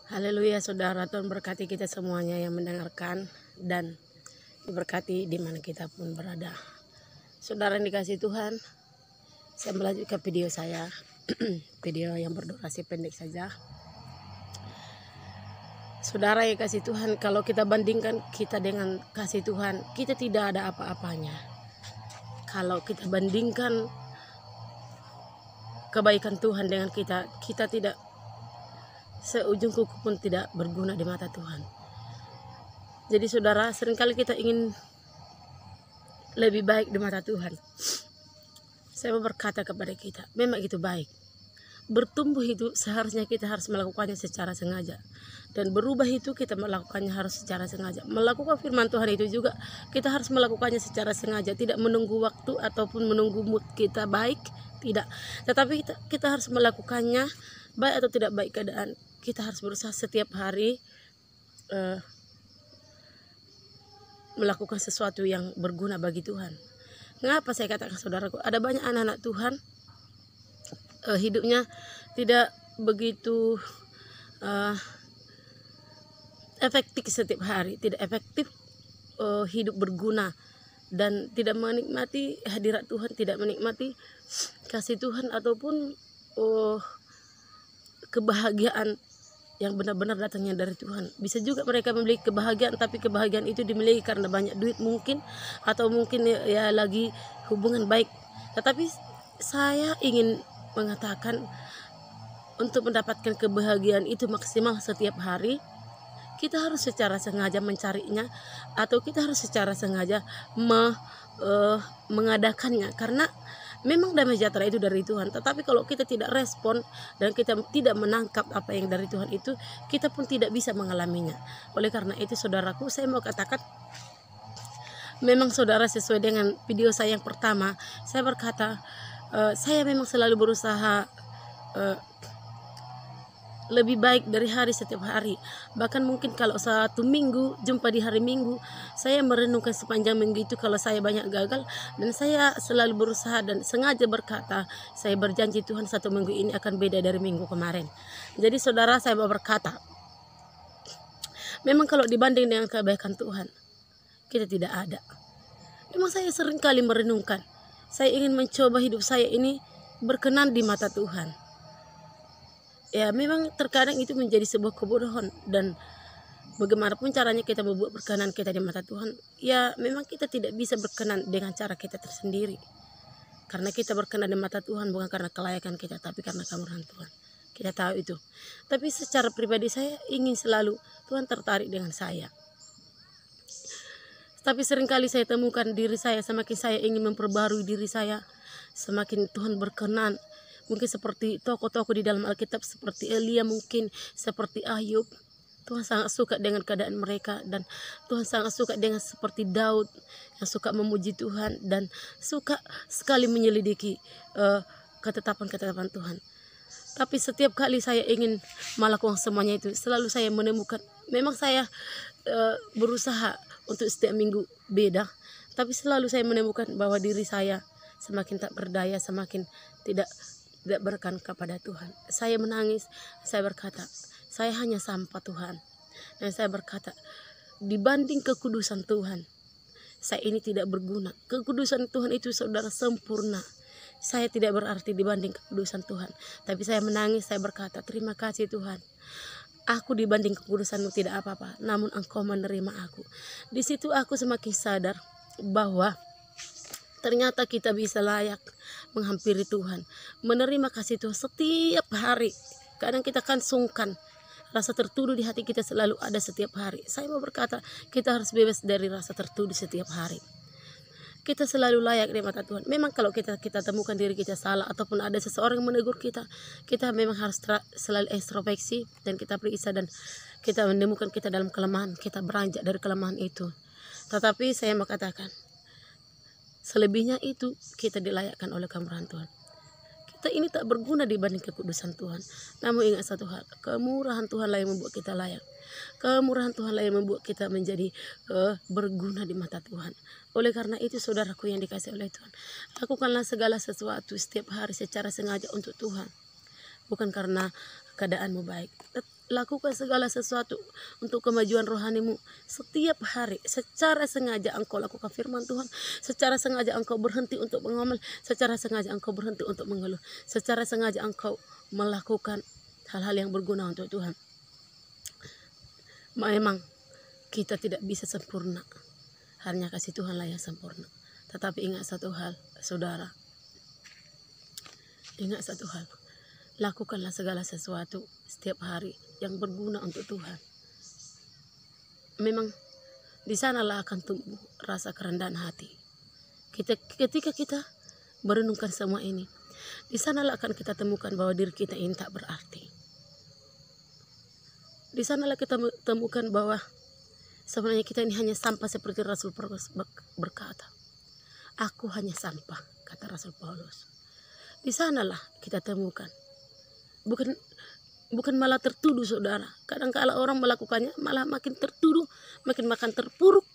Haleluya saudara, Tuhan berkati kita semuanya yang mendengarkan dan diberkati di mana kita pun berada. Saudara yang dikasihi Tuhan, saya melanjutkan video saya, video yang berdurasi pendek saja. Saudara yang kasih Tuhan, kalau kita bandingkan kita dengan kasih Tuhan, kita tidak ada apa-apanya. Kalau kita bandingkan kebaikan Tuhan dengan kita tidak seujung kuku pun tidak berguna di mata Tuhan. Jadi saudara, seringkali kita ingin lebih baik di mata Tuhan. Saya mau berkata kepada kita, memang itu baik. Bertumbuh itu seharusnya kita harus melakukannya secara sengaja. Dan berubah itu kita melakukannya harus secara sengaja. Melakukan firman Tuhan itu juga kita harus melakukannya secara sengaja. Tidak menunggu waktu ataupun menunggu mood kita baik. Tidak. Tetapi kita harus melakukannya baik atau tidak baik keadaan. Kita harus berusaha setiap hari melakukan sesuatu yang berguna bagi Tuhan. Mengapa saya katakan saudaraku, ada banyak anak-anak Tuhan hidupnya tidak begitu efektif setiap hari, tidak efektif hidup berguna dan tidak menikmati hadirat Tuhan, tidak menikmati kasih Tuhan ataupun kebahagiaan yang benar-benar datangnya dari Tuhan. Bisa juga mereka memiliki kebahagiaan, tapi kebahagiaan itu dimiliki karena banyak duit mungkin, atau mungkin ya lagi hubungan baik. Tetapi saya ingin mengatakan, untuk mendapatkan kebahagiaan itu maksimal setiap hari, kita harus secara sengaja mencarinya, atau kita harus secara sengaja mengadakannya. Karena memang damai sejahtera itu dari Tuhan, tetapi kalau kita tidak respon dan kita tidak menangkap apa yang dari Tuhan itu, kita pun tidak bisa mengalaminya. Oleh karena itu saudaraku, saya mau katakan, memang saudara sesuai dengan video saya yang pertama, saya berkata, saya memang selalu berusaha lebih baik dari hari setiap hari. Bahkan mungkin kalau satu minggu jumpa di hari Minggu, saya merenungkan sepanjang minggu itu kalau saya banyak gagal, dan saya selalu berusaha dan sengaja berkata, saya berjanji Tuhan satu minggu ini akan beda dari minggu kemarin. Jadi saudara, saya mau berkata, memang kalau dibanding dengan kebaikan Tuhan, kita tidak ada. Memang saya sering kali merenungkan, saya ingin mencoba hidup saya ini berkenan di mata Tuhan. Ya memang terkadang itu menjadi sebuah kebodohan, dan bagaimanapun caranya kita membuat berkenan kita di mata Tuhan, ya memang kita tidak bisa berkenan dengan cara kita tersendiri. Karena kita berkenan di mata Tuhan bukan karena kelayakan kita, tapi karena kemurahan Tuhan. Kita tahu itu. Tapi secara pribadi saya ingin selalu Tuhan tertarik dengan saya. Tapi seringkali saya temukan diri saya, semakin saya ingin memperbarui diri saya, semakin Tuhan berkenan. Mungkin seperti tokoh-tokoh di dalam Alkitab, seperti Elia, mungkin seperti Ayub. Tuhan sangat suka dengan keadaan mereka, dan Tuhan sangat suka dengan seperti Daud yang suka memuji Tuhan dan suka sekali menyelidiki ketetapan-ketetapan Tuhan. Tapi setiap kali saya ingin melakukan semuanya itu, selalu saya menemukan, memang saya berusaha untuk setiap minggu beda, tapi selalu saya menemukan bahwa diri saya semakin tak berdaya, semakin tidak berkenan kepada Tuhan. Saya menangis, saya berkata, saya hanya sampah Tuhan. Dan saya berkata, dibanding kekudusan Tuhan, saya ini tidak berguna. Kekudusan Tuhan itu saudara sempurna. Saya tidak berarti dibanding kekudusan Tuhan. Tapi saya menangis, saya berkata, terima kasih Tuhan. Aku dibanding kekudusan-Mu tidak apa-apa, namun Engkau menerima aku. Di situ aku semakin sadar bahwa ternyata kita bisa layak menghampiri Tuhan, menerima kasih Tuhan setiap hari. Kadang kita kan sungkan, rasa tertuduh di hati kita selalu ada setiap hari. Saya mau berkata, kita harus bebas dari rasa tertuduh setiap hari. Kita selalu layak di mata Tuhan. Memang kalau kita temukan diri kita salah, ataupun ada seseorang yang menegur kita, kita memang harus selalu introspeksi dan kita periksa, dan kita menemukan kita dalam kelemahan, kita beranjak dari kelemahan itu. Tetapi saya mau katakan, selebihnya itu kita dilayakkan oleh kemurahan Tuhan. Kita ini tak berguna dibanding kekudusan Tuhan. Namun ingat satu hal, kemurahan Tuhan lah yang membuat kita layak. Kemurahan Tuhan lah yang membuat kita menjadi berguna di mata Tuhan. Oleh karena itu saudaraku yang dikasihi oleh Tuhan, lakukanlah segala sesuatu setiap hari secara sengaja untuk Tuhan. Bukan karena keadaanmu baik, Lakukan segala sesuatu untuk kemajuan rohanimu setiap hari. Secara sengaja engkau lakukan firman Tuhan. Secara sengaja engkau berhenti untuk mengomel. Secara sengaja engkau berhenti untuk mengeluh. Secara sengaja engkau melakukan hal-hal yang berguna untuk Tuhan. Memang kita tidak bisa sempurna. Hanya kasih Tuhanlah yang sempurna. Tetapi ingat satu hal, saudara. Ingat satu hal. Lakukanlah segala sesuatu setiap hari yang berguna untuk Tuhan. Memang di sanalah akan tumbuh rasa kerendahan hati. Ketika kita merenungkan semua ini, di sanalah akan kita temukan bahwa diri kita ini tak berarti. Di sanalah kita temukan bahwa sebenarnya kita ini hanya sampah, seperti Rasul Paulus berkata. Aku hanya sampah, kata Rasul Paulus. Di sanalah kita temukan. Bukan malah tertuduh, saudara. Kadang-kala orang melakukannya malah makin tertuduh, makin terpuruk.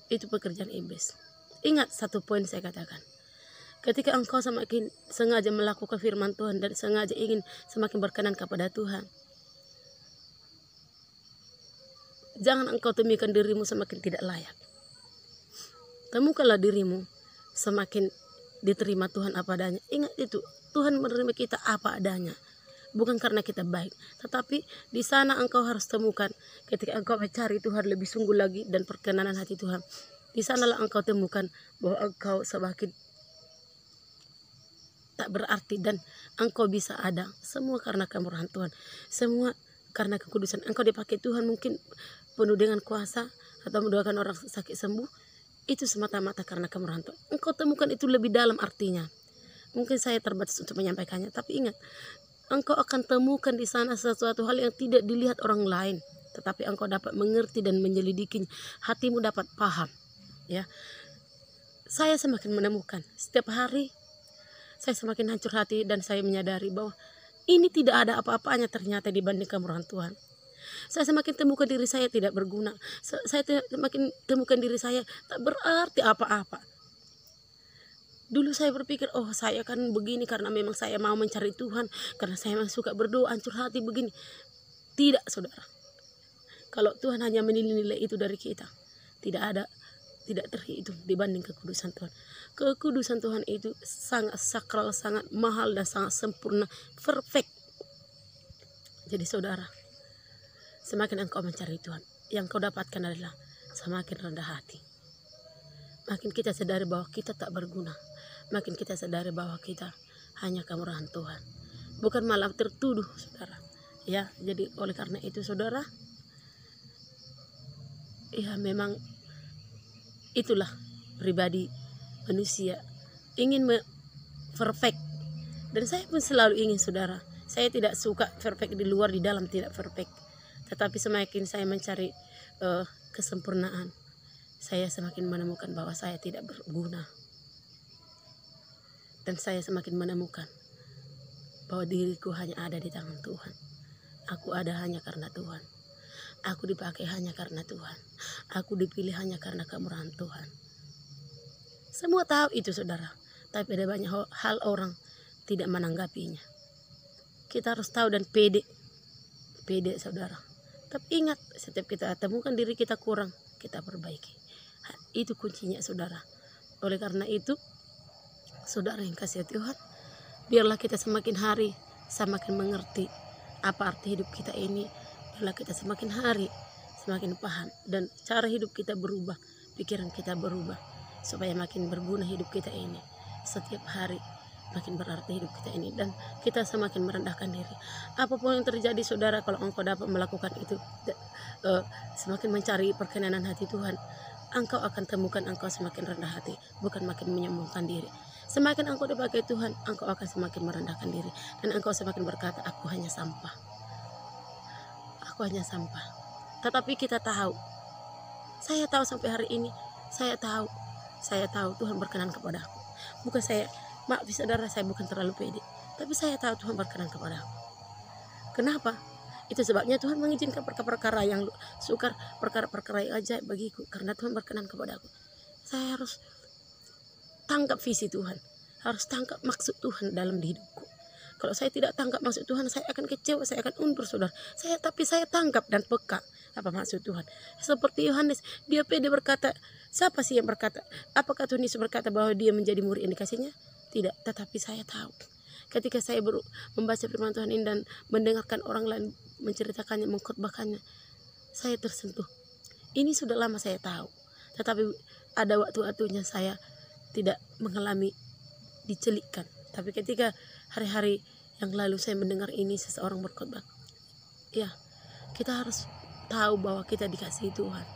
Itu pekerjaan iblis. Ingat satu poin saya katakan. Ketika engkau semakin sengaja melakukan firman Tuhan dan sengaja ingin semakin berkenan kepada Tuhan, jangan engkau temukan dirimu semakin tidak layak. Temukanlah dirimu semakin diterima Tuhan apa adanya. Ingat itu, Tuhan menerima kita apa adanya. Bukan karena kita baik, tetapi di sana engkau harus temukan ketika engkau mencari Tuhan lebih sungguh lagi dan perkenanan hati Tuhan. Di sanalah engkau temukan bahwa engkau semakin tak berarti dan engkau bisa ada. Semua karena kemurahan Tuhan. Semua karena kekudusan. Engkau dipakai Tuhan mungkin penuh dengan kuasa atau mendoakan orang sakit sembuh. Itu semata-mata karena kemurahan Tuhan. Engkau temukan itu lebih dalam artinya. Mungkin saya terbatas untuk menyampaikannya, tapi ingat, engkau akan temukan di sana sesuatu hal yang tidak dilihat orang lain, tetapi engkau dapat mengerti dan menyelidiki. Hatimu dapat paham. Ya, saya semakin menemukan setiap hari. Saya semakin hancur hati dan saya menyadari bahwa ini tidak ada apa-apanya ternyata dibanding kemurahan Tuhan. Saya semakin temukan diri saya tidak berguna. Saya semakin temukan diri saya tak berarti apa-apa. Dulu saya berpikir, oh saya kan begini karena memang saya mau mencari Tuhan. Karena saya memang suka berdoa, hancur hati begini. Tidak, saudara. Kalau Tuhan hanya menilai itu dari kita, tidak terhitung dibanding kekudusan Tuhan. Kekudusan Tuhan itu sangat sakral, sangat mahal dan sangat sempurna, perfect. Jadi saudara, semakin engkau mencari Tuhan, yang kau dapatkan adalah semakin rendah hati. Makin kita sadari bahwa kita tak berguna. Makin kita sadari bahwa kita hanya kemurahan Tuhan. Bukan malah tertuduh, saudara. Ya, jadi oleh karena itu, saudara, ya memang itulah pribadi manusia. Ingin perfect. Dan saya pun selalu ingin, saudara. Saya tidak suka perfect di luar, di dalam tidak perfect. Tetapi semakin saya mencari kesempurnaan, saya semakin menemukan bahwa saya tidak berguna. Dan saya semakin menemukan bahwa diriku hanya ada di tangan Tuhan. Aku ada hanya karena Tuhan. Aku dipakai hanya karena Tuhan. Aku dipilih hanya karena kemurahan Tuhan. Semua tahu itu, saudara. Tapi ada banyak hal orang tidak menanggapinya. Kita harus tahu dan pede. Pede, saudara. Tapi ingat, setiap kita temukan diri kita kurang, kita perbaiki. Itu kuncinya, saudara. Oleh karena itu, saudara yang kasih Tuhan, biarlah kita semakin hari semakin mengerti apa arti hidup kita ini. Biarlah kita semakin hari semakin paham dan cara hidup kita berubah, pikiran kita berubah, supaya makin berguna hidup kita ini. Setiap hari makin berarti hidup kita ini dan kita semakin merendahkan diri. Apapun yang terjadi, saudara, kalau engkau dapat melakukan itu, semakin mencari perkenanan hati Tuhan, engkau akan temukan engkau semakin rendah hati, bukan makin menyombongkan diri. Semakin engkau dipakai Tuhan, engkau akan semakin merendahkan diri dan engkau semakin berkata, aku hanya sampah. Aku hanya sampah. Tetapi kita tahu, saya tahu sampai hari ini, saya tahu Tuhan berkenan kepada aku. Bukan saya, maaf saudara, saya bukan terlalu pede, tapi saya tahu Tuhan berkenan kepada aku. Kenapa? Itu sebabnya Tuhan mengizinkan perkara-perkara yang sukar, perkara-perkara yang ajaib bagiku, karena Tuhan berkenan kepada aku. Saya harus tangkap visi Tuhan, harus tangkap maksud Tuhan dalam hidupku. Kalau saya tidak tangkap maksud Tuhan, saya akan kecewa, saya akan undur, saudara. Tapi saya tangkap dan peka apa maksud Tuhan. Seperti Yohanes, dia pede berkata, siapa sih yang berkata? Apakah Tuhan Yesus berkata bahwa dia menjadi murid yang dikasihnya? Tidak, tetapi saya tahu. Ketika saya membaca firman Tuhan ini dan mendengarkan orang lain menceritakannya, mengkhotbahkannya, saya tersentuh. Ini sudah lama saya tahu, tetapi ada waktu-waktunya saya tidak mengalami dicelikkan. Tapi ketika hari-hari yang lalu saya mendengar ini seseorang berkhotbah, ya, kita harus tahu bahwa kita dikasihi Tuhan.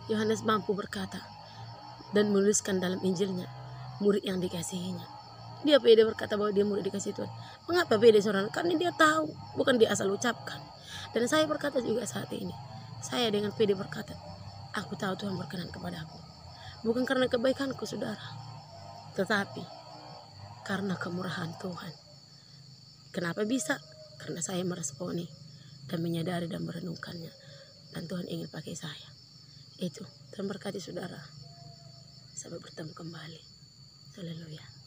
Yohanes mampu berkata dan menuliskan dalam Injilnya, murid yang dikasihinya. Dia pede berkata bahwa dia murid dikasihi Tuhan. Mengapa pede, saudara? Karena dia tahu, bukan dia asal ucapkan. Dan saya berkata juga saat ini, saya dengan pede berkata, aku tahu Tuhan berkenan kepadaku. Bukan karena kebaikanku, saudara, tetapi karena kemurahan Tuhan. Kenapa bisa? Karena saya meresponi dan menyadari dan merenungkannya. Dan Tuhan ingin pakai saya. Itu. Tuhan berkati saudara. Sampai bertemu kembali. Haleluya.